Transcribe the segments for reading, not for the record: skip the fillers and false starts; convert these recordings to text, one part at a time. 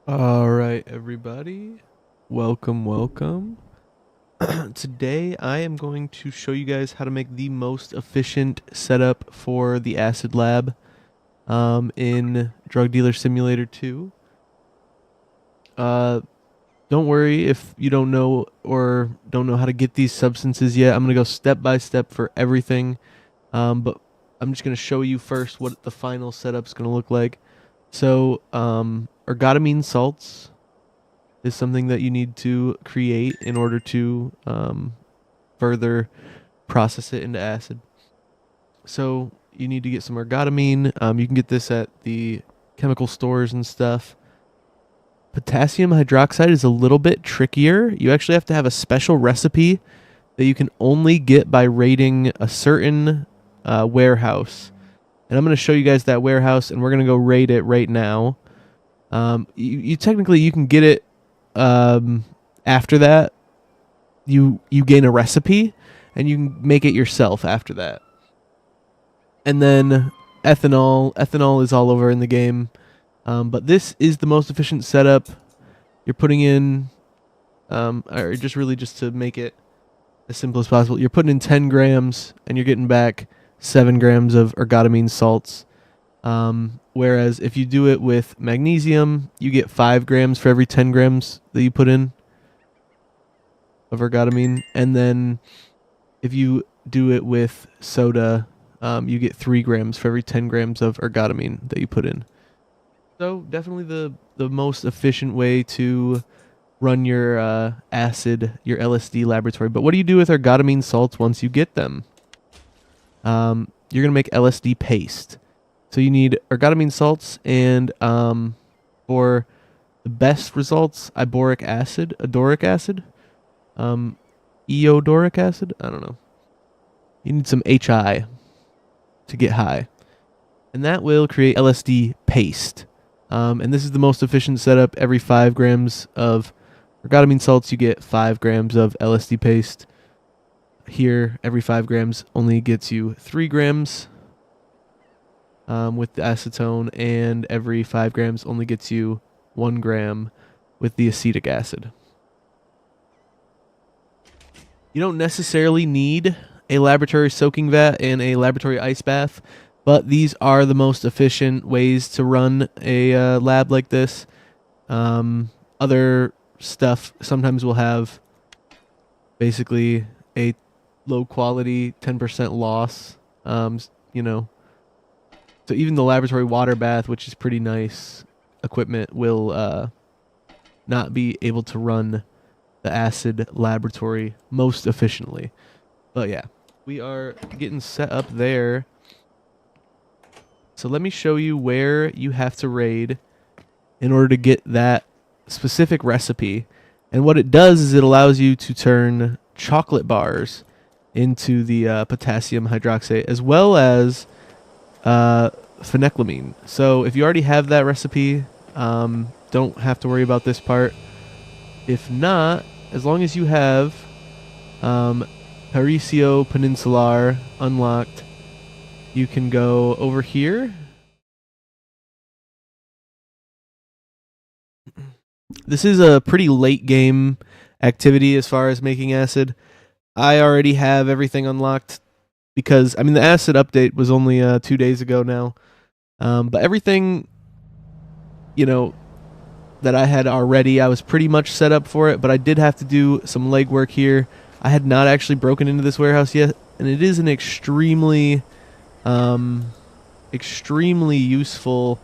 All right, everybody. Welcome. Today, I am going to show you guys how to make the most efficient setup for the acid lab in Drug Dealer Simulator 2. Uh, don't worry if you don't know or don't know how to get these substances yet. I'm going to go step by step for everything. But I'm just going to show you first what the final setup's going to look like. So, ergotamine salts is something that you need to create in order to further process it into acid. So you need to get some ergotamine. You can get this at the chemical stores and stuff. Potassium hydroxide is a little bit trickier. You actually have to have a special recipe that you can only get by raiding a certain warehouse. And I'm going to show you guys that warehouse, and we're going to go raid it right now. You technically you can get it after that. You gain a recipe, and you can make it yourself after that. And then ethanol is all over in the game, but this is the most efficient setup. You're putting in, or just really just to make it as simple as possible. You're putting in 10 grams, and you're getting back 7 grams of ergotamine salts. Whereas if you do it with magnesium, you get 5 grams for every 10 grams that you put in of ergotamine. And then if you do it with soda, you get 3 grams for every 10 grams of ergotamine that you put in. So definitely the most efficient way to run your your LSD laboratory. But what do you do with ergotamine salts once you get them? You're going to make LSD paste. So you need ergotamine salts and for the best results, iboric acid, adoric acid, eodoric acid. I don't know. You need some HI to get high, and that will create LSD paste. And this is the most efficient setup. Every 5 grams of ergotamine salts, you get 5 grams of LSD paste. Here, every 5 grams only gets you 3 grams with the acetone, and every 5 grams only gets you 1 gram with the acetic acid. You don't necessarily need a laboratory soaking vat and a laboratory ice bath, but these are the most efficient ways to run a lab like this. Other stuff sometimes will have basically a low quality 10% loss, you know. So even the laboratory water bath, which is pretty nice equipment, will not be able to run the acid laboratory most efficiently. But yeah, we are getting set up there. So let me show you where you have to raid in order to get that specific recipe. And what it does is it allows you to turn chocolate bars into the potassium hydroxide, as well as phenethylamine. So if you already have that recipe, don't have to worry about this part. If not, as long as you have Paricio Peninsular unlocked, you can go over here. This is a pretty late game activity as far as making acid. I already have everything unlocked because, I mean, the acid update was only 2 days ago now. But everything, you know, that I had already, I was pretty much set up for it, but I did have to do some legwork here. I had not actually broken into this warehouse yet, and it is an extremely useful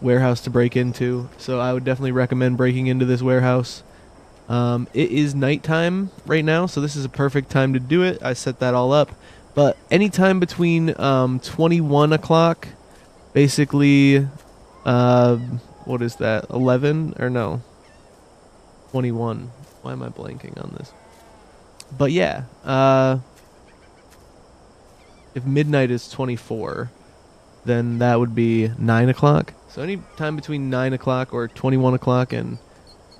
warehouse to break into. So I would definitely recommend breaking into this warehouse. It is nighttime right now, so this is a perfect time to do it. I set that all up. But anytime between 21 o'clock, basically, what is that, 11? Or no, 21. Why am I blanking on this? But yeah, if midnight is 24, then that would be 9 o'clock. So any time between 9 o'clock or 21 o'clock and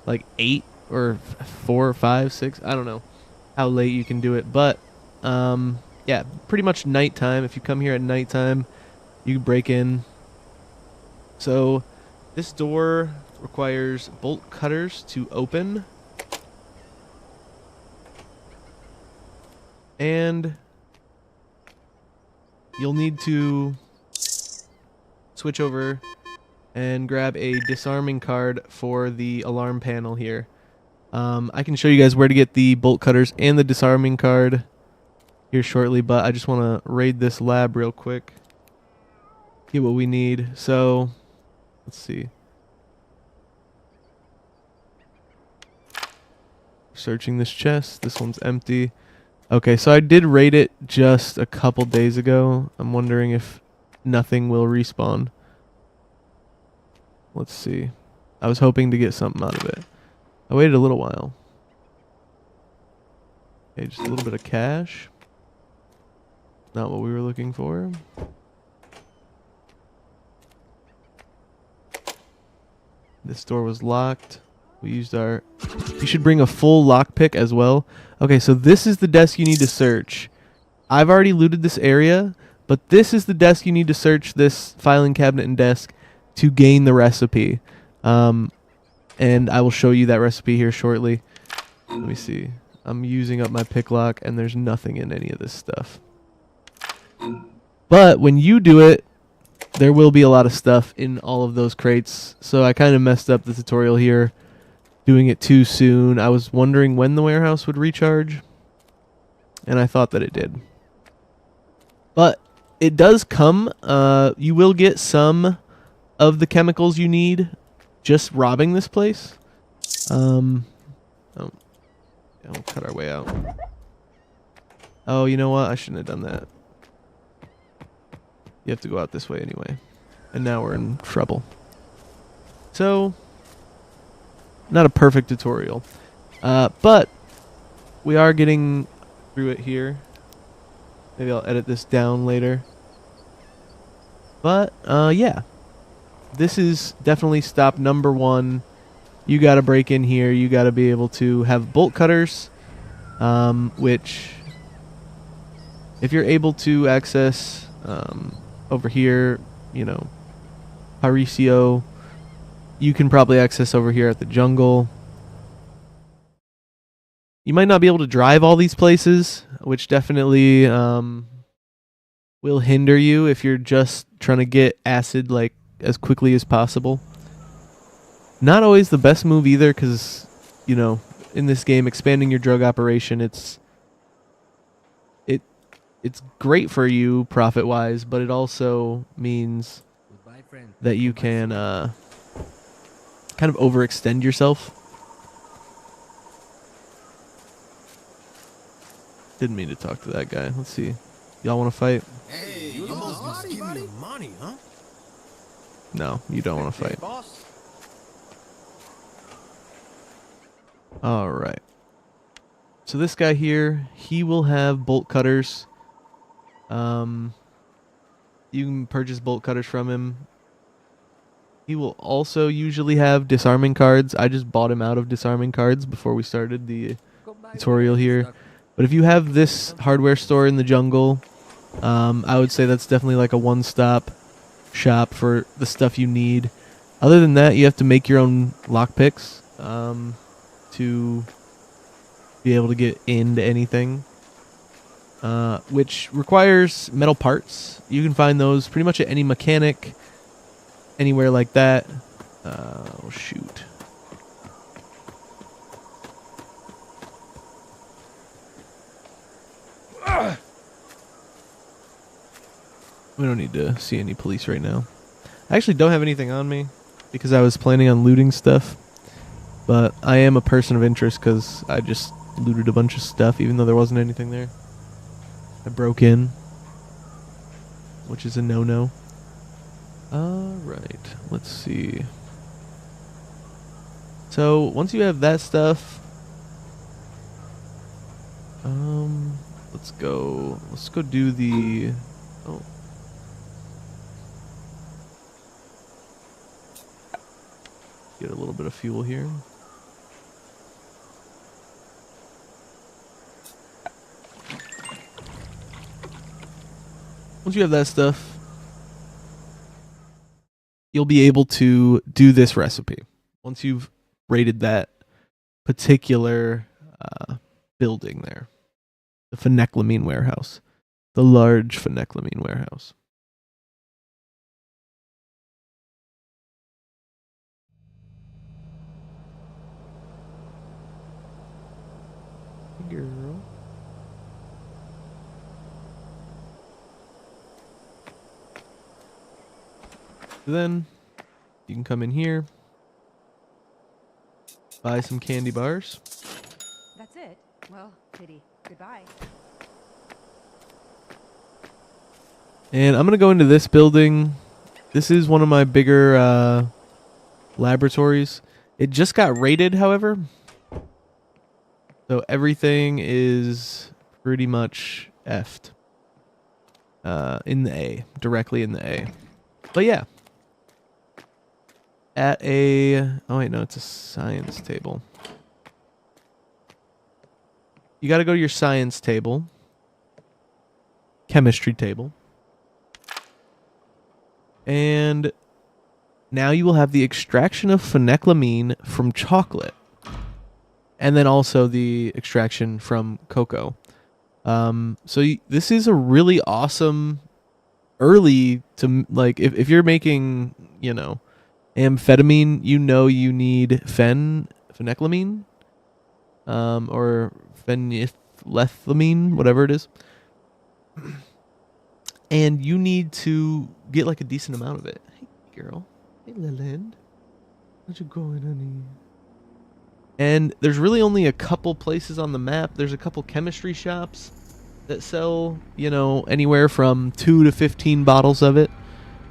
like 8 or 4 or 5, 6, I don't know how late you can do it. But yeah, pretty much nighttime. If you come here at nighttime, you can break in. So this door requires bolt cutters to open. And you'll need to switch over and grab a disarming card for the alarm panel here. I can show you guys where to get the bolt cutters and the disarming card here shortly, but I just want to raid this lab real quick. Get what we need. So, let's see. Searching this chest. This one's empty. Okay, so I did raid it just a couple days ago. I'm wondering if nothing will respawn. Let's see. I was hoping to get something out of it. I waited a little while. Okay, just a little bit of cash. Not what we were looking for. This door was locked. We used our... You should bring a full lockpick as well. Okay, so this is the desk you need to search. I've already looted this area, but this is the desk you need to search, this filing cabinet and desk, to gain the recipe. And I will show you that recipe here shortly. Let me see. I'm using up my pick lock, and there's nothing in any of this stuff. But when you do it, there will be a lot of stuff in all of those crates. So I kind of messed up the tutorial here, doing it too soon. I was wondering when the warehouse would recharge, and I thought that it did. But it does come. You will get some of the chemicals you need just robbing this place. Oh, yeah, we'll cut our way out. Oh, you know what? I shouldn't have done that. You have to go out this way anyway. And now we're in trouble. So, not a perfect tutorial. But we are getting through it here. Maybe I'll edit this down later. But, yeah. This is definitely stop number 1. You gotta break in here. You gotta be able to have bolt cutters. Which, if you're able to access... over here, you know, Paricio, you can probably access over here at the jungle. You might not be able to drive all these places, which definitely will hinder you if you're just trying to get acid like as quickly as possible. Not always the best move either, because, you know, in this game, expanding your drug operation, it's great for you profit-wise, but it also means that you can kind of overextend yourself. Didn't mean to talk to that guy. Let's see. Y'all want to fight? Hey, you must be giving me money, huh? No, you don't want to fight. Alright. So this guy here, he will have bolt cutters. You can purchase bolt cutters from him. He will also usually have disarming cards. I just bought him out of disarming cards before we started the tutorial here. But if you have this hardware store in the jungle, I would say that's definitely like a one-stop shop for the stuff you need. Other than that, you have to make your own lockpicks to be able to get into anything. Which requires metal parts. You can find those pretty much at any mechanic, anywhere like that. Oh, shoot. We don't need to see any police right now. I actually don't have anything on me because I was planning on looting stuff. But I am a person of interest because I just looted a bunch of stuff even though there wasn't anything there. I broke in, which is a no-no. Alright, let's see. So, once you have that stuff, let's go do the, oh. Get a little bit of fuel here. Once you have that stuff, you'll be able to do this recipe. once you've raided that particular building there, the phenethylamine warehouse, the large phenethylamine warehouse. Hey, girl. So then you can come in here, buy some candy bars. That's it? Well, pity. Goodbye. And I'm going to go into this building. This is one of my bigger laboratories. It just got raided, however. So everything is pretty much effed. In the A. Directly in the A. But yeah. At a... Oh, wait, no, it's a science table. You got to go to your science table. Chemistry table. And now you will have the extraction of phenethylamine from chocolate. And then also the extraction from cocoa. This is a really awesome early to, like, if you're making, you know, amphetamine, you know you need phenethylamine, or phenethylamine, whatever it is. And you need to get like a decent amount of it. Hey, girl. Hey, Leland. How's it going, honey? And there's really only a couple places on the map. There's a couple chemistry shops that sell, you know, anywhere from 2 to 15 bottles of it.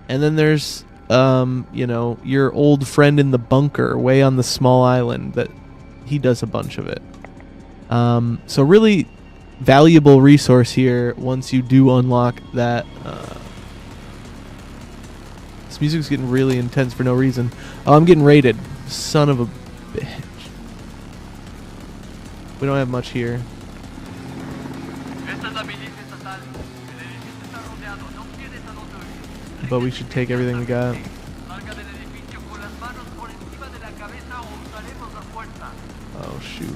And then there's, you know, your old friend in the bunker way on the small island that he does a bunch of it. So really valuable resource here once you do unlock that. This music's getting really intense for no reason. Oh, I'm getting raided. Son of a bitch. We don't have much here. But we should take everything we got. Oh, shoot.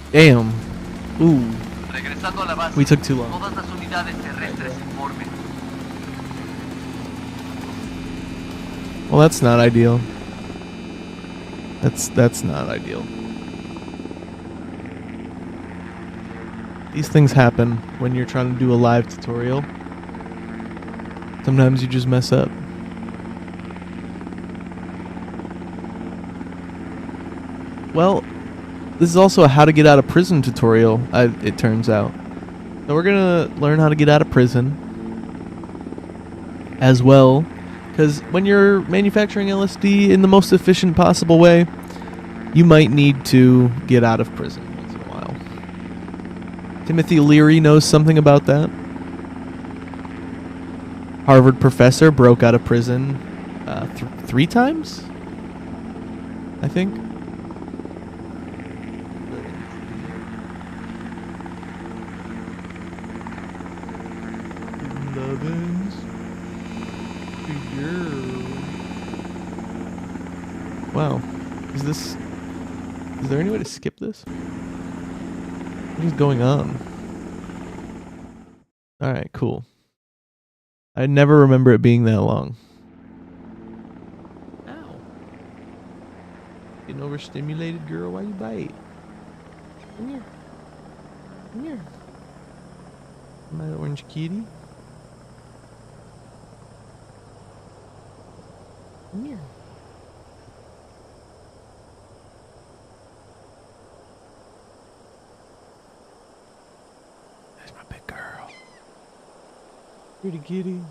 Damn. Ooh. We took too long. Well, that's not ideal. That's not ideal. These things happen when you're trying to do a live tutorial. Sometimes you just mess up. Well, this is also a how to get out of prison tutorial, it turns out. So we're going to learn how to get out of prison as well. Because when you're manufacturing LSD in the most efficient possible way, you might need to get out of prison once in a while. Timothy Leary knows something about that. Harvard professor broke out of prison 3 times, I think. Wow. Is there any way to skip this? What is going on? Alright, cool. I never remember it being that long. Ow. Getting overstimulated, girl. Why you bite? Come here. Come here. My orange kitty. Come here. That's my big girl. Pretty kitty.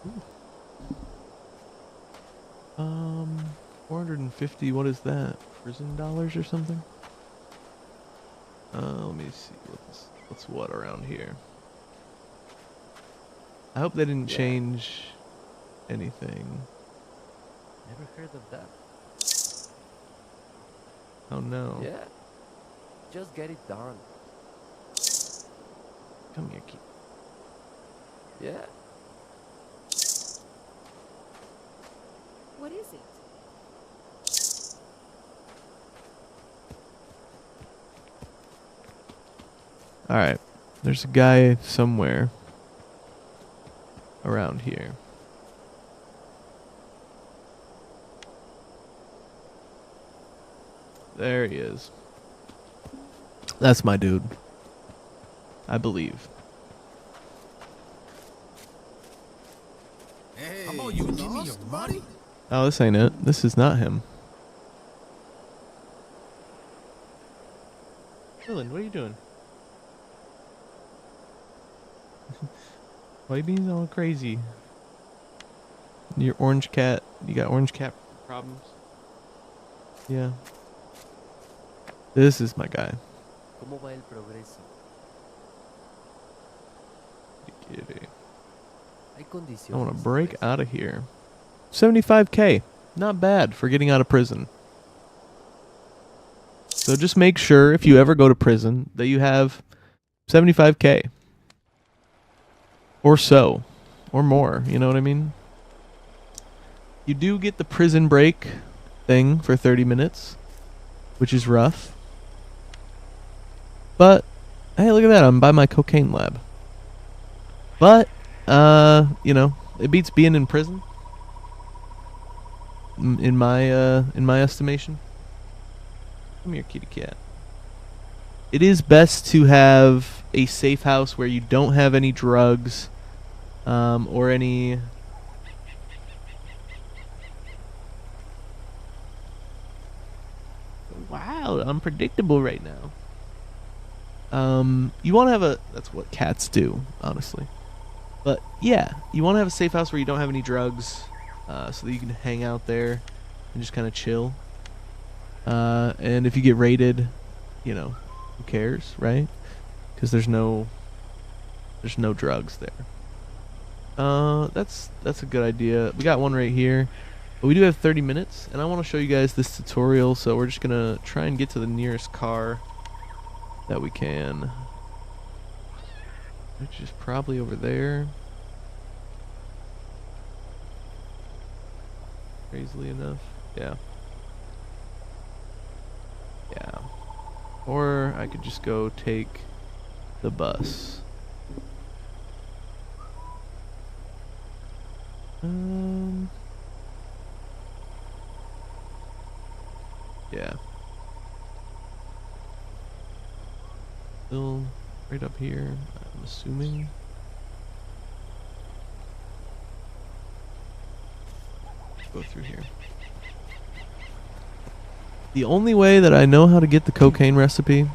Ooh. 450, what is that? Prison dollars or something? Let me see what's what around here. I hope they didn't Yeah. change anything. Never heard of that. Oh no. Yeah. Just get it done. Come here, kid. Yeah. What is it? Alright. There's a guy somewhere around here. There he is. That's my dude. I believe. Hey, how about you give me your money? Oh, this ain't it. This is not him. Dylan, what are you doing? Why are you being all crazy? Your orange cat. You got orange cat problems? Yeah. This is my guy. ¿Cómo va el progreso? Kitty. Hay condiciones. I want to break pues. out of here. 75K. Not bad for getting out of prison. So just make sure if you ever go to prison that you have 75K. Or so. Or more. You know what I mean? You do get the prison break thing for 30 minutes. Which is rough. But, hey, look at that. I'm by my cocaine lab. But, you know, it beats being in prison. In my estimation. Come here, kitty cat. It is best to have a safe house where you don't have any drugs, or any. Wow, unpredictable right now. You want to have a. That's what cats do, honestly. But yeah, you want to have a safe house where you don't have any drugs, so that you can hang out there and just kind of chill. And if you get raided, you know, who cares, right? Because there's no drugs there. That's a good idea. We got one right here, but we do have 30 minutes, and I want to show you guys this tutorial. So we're just gonna try and get to the nearest car that we can, which is probably over there. Crazily enough, yeah. Yeah. Or I could just go take the bus. Yeah. Still right up here, I'm assuming. Go through here. The only way that I know how to get the cocaine recipe,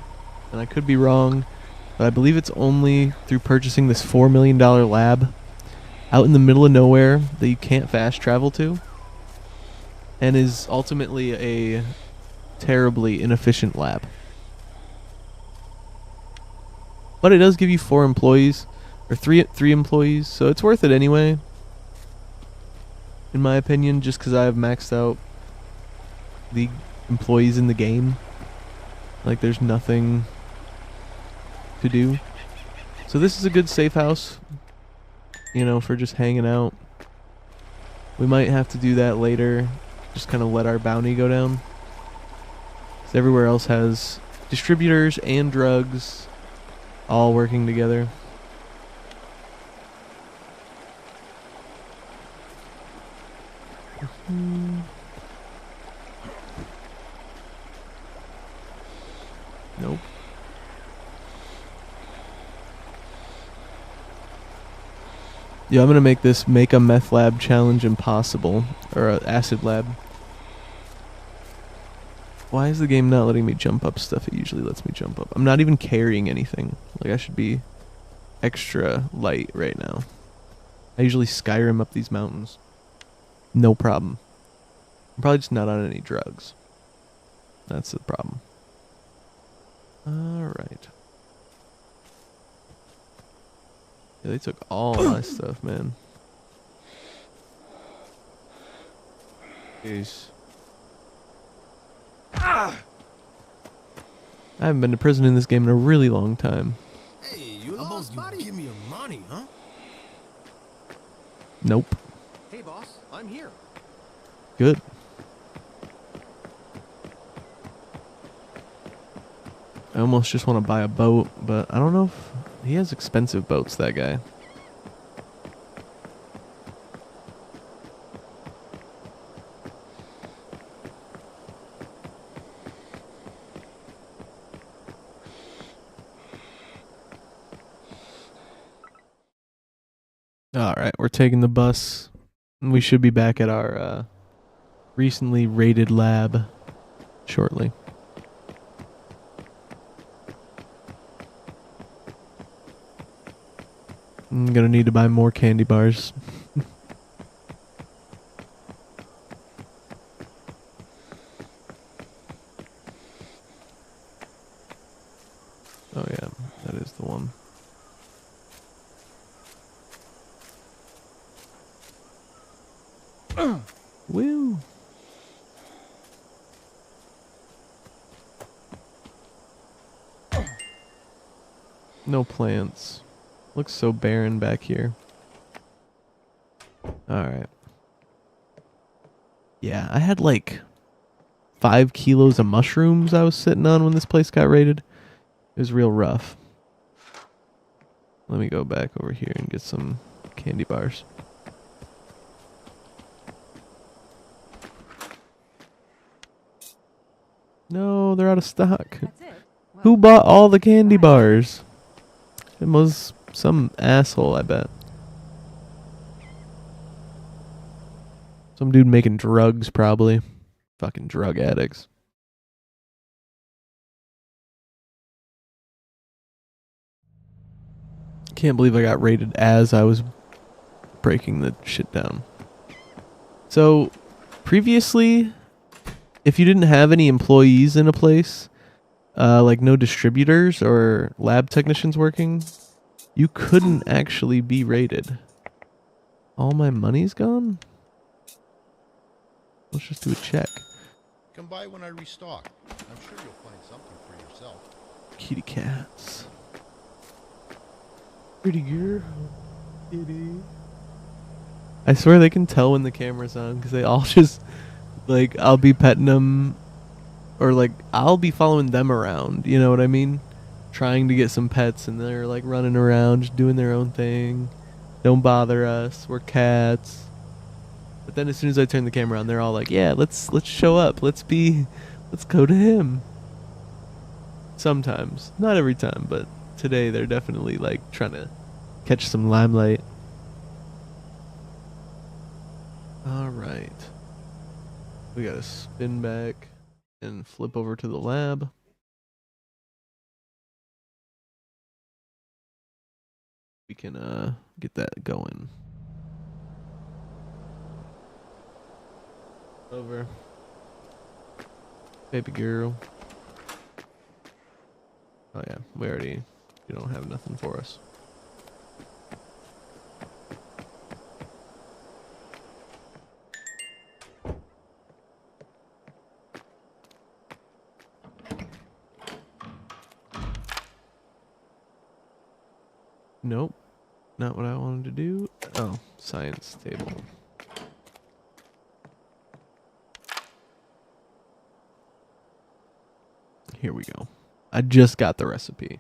and I could be wrong, but I believe it's only through purchasing this $4 million lab out in the middle of nowhere that you can't fast travel to, and is ultimately a terribly inefficient lab. But it does give you 4 employees, or three employees, so it's worth it anyway, in my opinion, just because I have maxed out the employees in the game. Like, there's nothing to do. So this is a good safe house, you know, for just hanging out. We might have to do that later, just kind of let our bounty go down. 'Cause everywhere else has distributors and drugs all working together. Nope. Yeah, I'm gonna make this make a meth lab challenge impossible, or a acid lab. Why is the game not letting me jump up stuff it usually lets me jump up? I'm not even carrying anything. Like, I should be extra light right now. I usually Skyrim up these mountains. No problem. I'm probably just not on any drugs. That's the problem. Alright. Yeah, they took all my stuff, man. Jeez. I haven't been to prison in this game in a really long time. Hey, you lost, buddy? Give me your money, huh? Nope. Hey, boss, I'm here. Good. I almost just want to buy a boat, but I don't know if he has expensive boats, that guy. All right, we're taking the bus. We should be back at our recently raided lab shortly. I'm gonna need to buy more candy bars. Oh yeah, that is the one. Woo! No plants. Looks so barren back here. Alright. Yeah, I had like 5 kilos of mushrooms I was sitting on when this place got raided. It was real rough. Let me go back over here and get some candy bars. No, they're out of stock. That's it. Well, Who bought all the candy goodbye. bars? It was some asshole, I bet. Some dude making drugs, probably. Fucking drug addicts. Can't believe I got raided as I was breaking the shit down. So, previously, if you didn't have any employees in a place, like no distributors or lab technicians working, you couldn't actually be raided. All my money's gone? Let's just do a check. Come by when I restock. I'm sure you'll find something for yourself. Kitty cats. Pretty girl. Kitty. I swear they can tell when the camera's on because they all just, like, I'll be petting them or, like, I'll be following them around. You know what I mean? Trying to get some pets and they're, like, running around just doing their own thing. Don't bother us. We're cats. But then as soon as I turn the camera on, they're all like, yeah, let's show up. Let's go to him. Sometimes. Not every time, but today they're definitely like trying to catch some limelight. Alright. We gotta spin back and flip over to the lab. We can get that going. Over. Baby girl. Oh yeah, you don't have nothing for us. Nope. Not what I wanted to do. Oh, science table. Here we go. I just got the recipe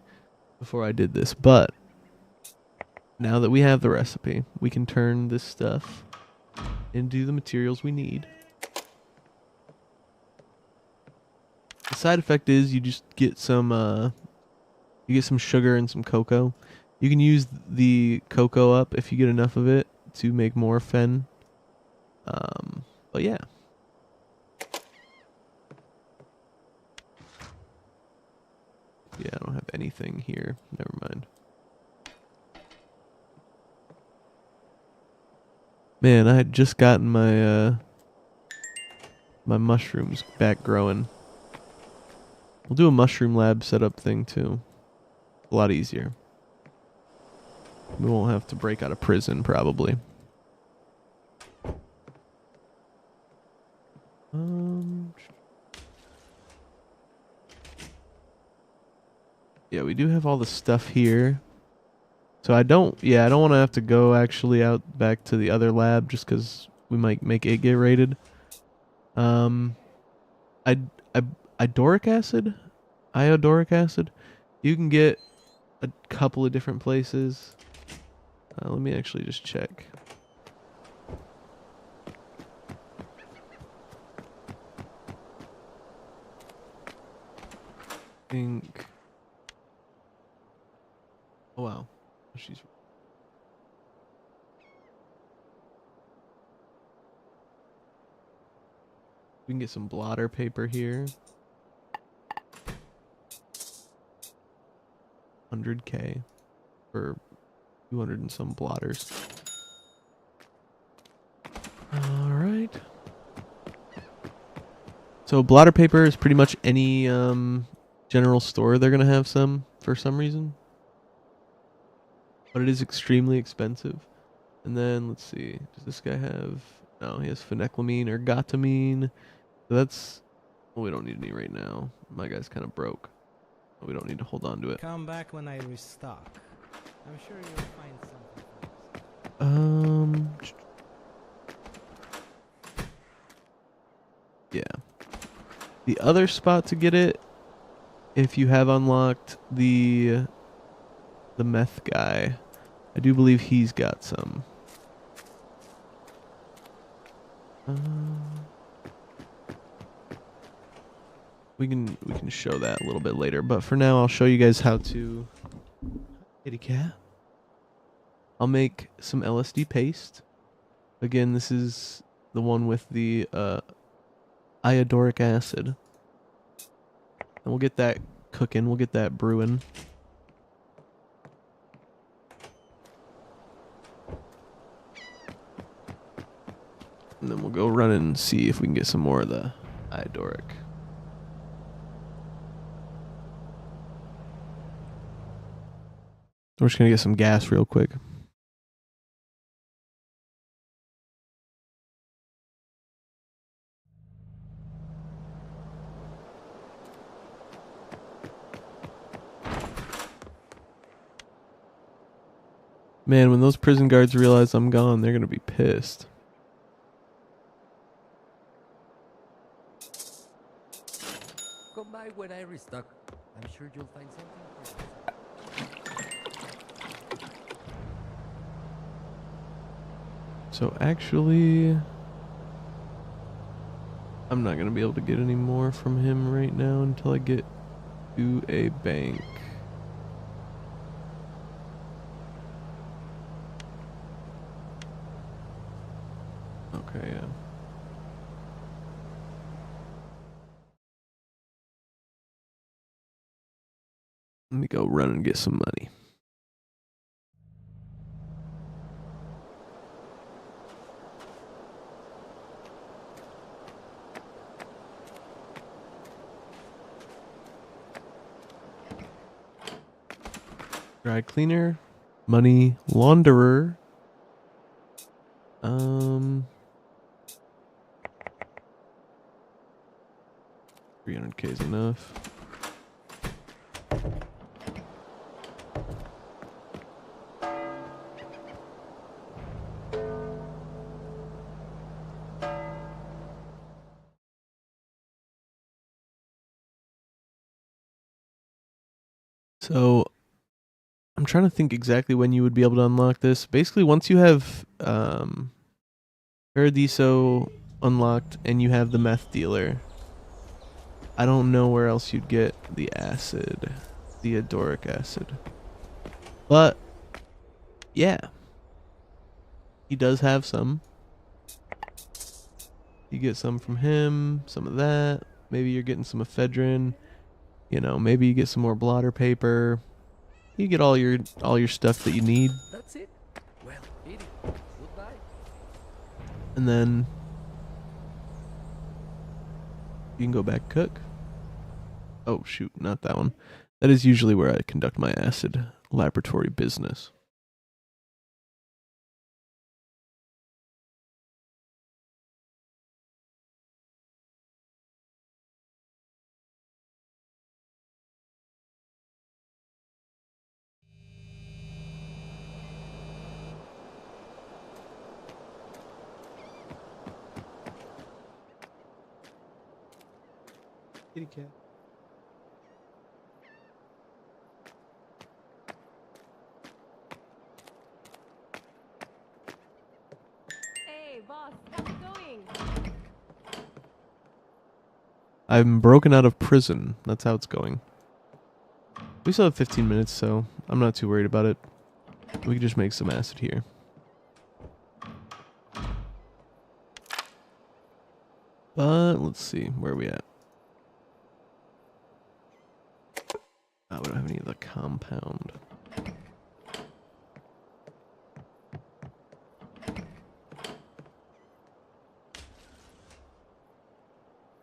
before I did this, but now that we have the recipe, we can turn this stuff into the materials we need. The side effect is you just get some sugar and some cocoa. You can use the cocoa up if you get enough of it to make more fen. But yeah. Yeah, I don't have anything here. Never mind. Man, I had just gotten my my mushrooms back growing. We'll do a mushroom lab setup thing too. A lot easier. We won't have to break out of prison, probably. Yeah, we do have all the stuff here. So I don't want to have to go actually out back to the other lab just because we might make it get raided. Um, I, I, idoric acid? Iodoric acid? You can get a couple of different places. Let me actually just check. Think. Oh wow, she's. We can get some blotter paper here. 100K for 200 and some blotters. All right. So blotter paper is pretty much any general store. They're gonna have some for some reason, but it is extremely expensive. And then let's see, does this guy have? No, he has phenethylamine or gotamine. So that's. Well, we don't need any right now. My guy's kind of broke. We don't need to hold on to it. Come back when I restock. I'm sure you'll find something first. Yeah. The other spot to get it, if you have unlocked the meth guy, I do believe he's got some. We can show that a little bit later, but for now I'll show you guys how to. Kitty cat. I'll make some LSD paste. Again, this is the one with the iodoric acid. And we'll get that cooking, we'll get that brewing. And then we'll go run and see if we can get some more of the iodoric. We're just gonna get some gas real quick. Man, when those prison guards realize I'm gone, they're gonna be pissed. Come by when I restock. I'm sure you'll find something for yourself. So actually, I'm not gonna be able to get any more from him right now until I get to a bank. Okay, yeah. Let me go run and get some money. Dry cleaner, money launderer. 300K is enough. So I'm trying to think exactly when you would be able to unlock this. Basically, once you have Paradiso unlocked and you have the meth dealer, I don't know where else you'd get the acid, the iodoric acid. But yeah, he does have some. You get some from him, some of that. Maybe you're getting some ephedrine. You know, maybe you get some more blotter paper. You get all your stuff that you need, That's it. Well, eat it. Goodbye. and then you can go back cook. Oh shoot, not that one. That is usually where I conduct my acid laboratory business. Kitty cat. Hey, boss, how's it going? I'm broken out of prison. That's how it's going. We still have 15 minutes, so I'm not too worried about it. We can just make some acid here. But let's see, where are we at? Oh, we don't have any of the compound.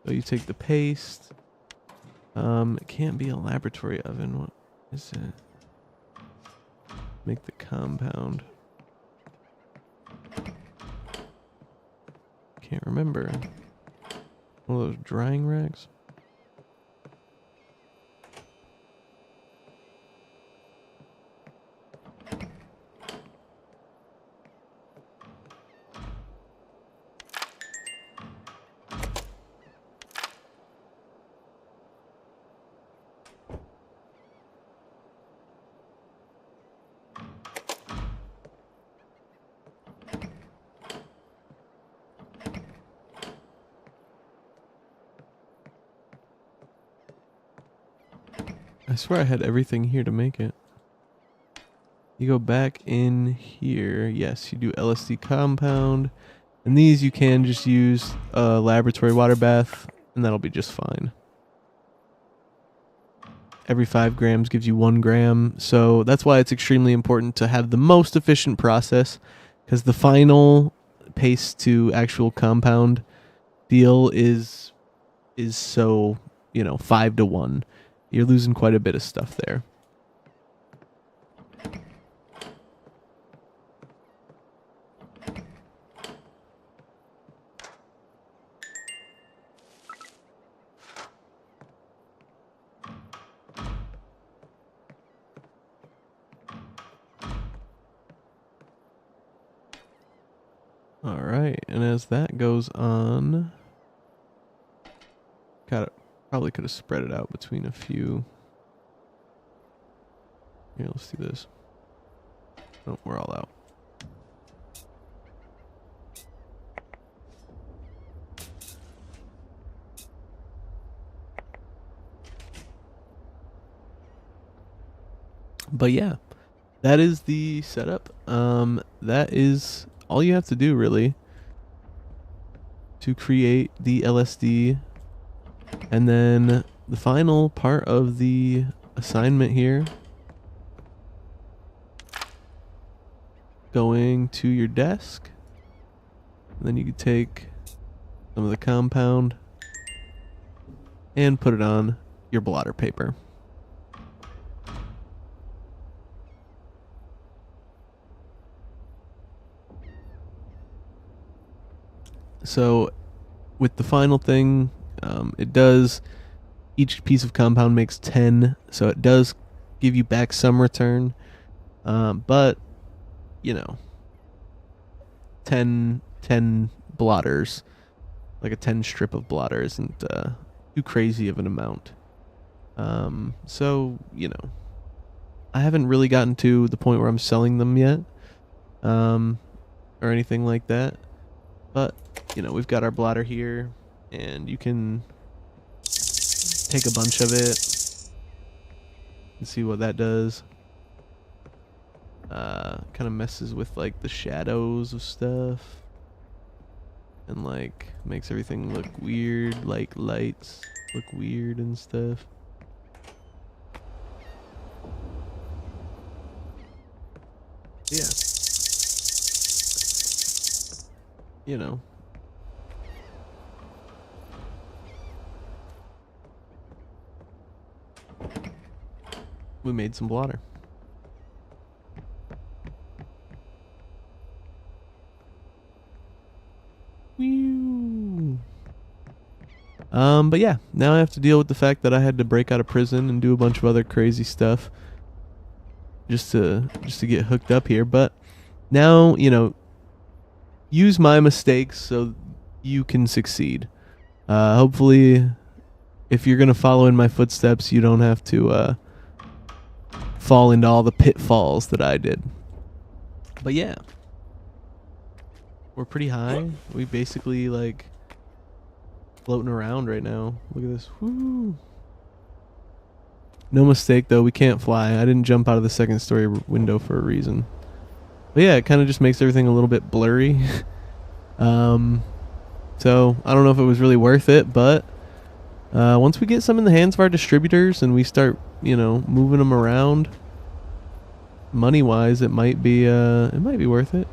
So you take the paste. It can't be a laboratory oven. What is it? Make the compound. Can't remember. One of those drying racks. I swear I had everything here to make it. You go back in here. Yes, you do LSD Compound. And these you can just use a laboratory water bath, and that'll be just fine. Every 5 grams gives you 1 gram. So that's why it's extremely important to have the most efficient process, because the final paste to actual compound deal is so, 5 to 1. You're losing quite a bit of stuff there. All right, and as that goes on, probably could have spread it out between a few. Here, let's do this. Oh, we're all out. But yeah, that is the setup. That is all you have to do really to create the LSD. And then the final part of the assignment here, going to your desk, and then you can take some of the compound and put it on your blotter paper. So with the final thing, each piece of compound makes 10, so it does give you back some return, but 10 blotters, like a 10 strip of blotter isn't too crazy of an amount. So I haven't really gotten to the point where I'm selling them yet, or anything like that, but we've got our blotter here, and you can take a bunch of it and see what that does. Kind of messes with like the shadows of stuff, and like makes everything look weird, like lights look weird and stuff. Yeah. We made some blotter. Whew. But yeah, now I have to deal with the fact that I had to break out of prison and do a bunch of other crazy stuff just to get hooked up here. But now, use my mistakes so you can succeed. Hopefully if you're gonna follow in my footsteps, you don't have to fall into all the pitfalls that I did. But yeah, we're pretty high. We basically like floating around right now. Look at this. Woo. No mistake though, we can't fly. I didn't jump out of the second story window for a reason. But yeah, it kind of just makes everything a little bit blurry. So I don't know if it was really worth it, but once we get some in the hands of our distributors and we start, you know, moving them around, money wise, it might be worth it.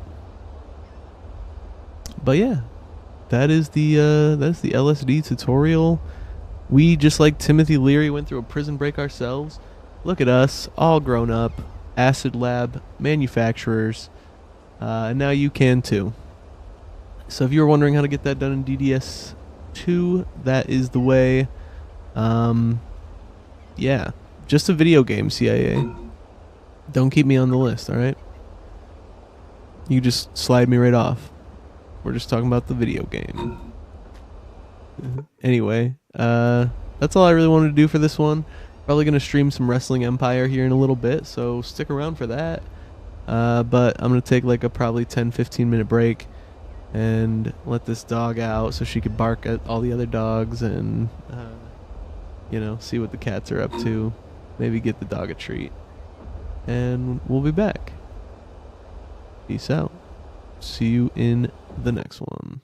But yeah, that's the LSD tutorial. We, just like Timothy Leary, went through a prison break ourselves. Look at us, all grown up, acid lab manufacturers, and now you can too. So if you were wondering how to get that done in DDS2, that is the way. Yeah, just a video game, CIA. Don't keep me on the list, alright? You just slide me right off. We're just talking about the video game. Anyway, that's all I really wanted to do for this one. Probably going to stream some Wrestling Empire here in a little bit, so stick around for that. But I'm going to take like a probably 10-15 minute break and let this dog out so she could bark at all the other dogs and, you know, see what the cats are up to. Maybe get the dog a treat. And we'll be back. Peace out. See you in the next one.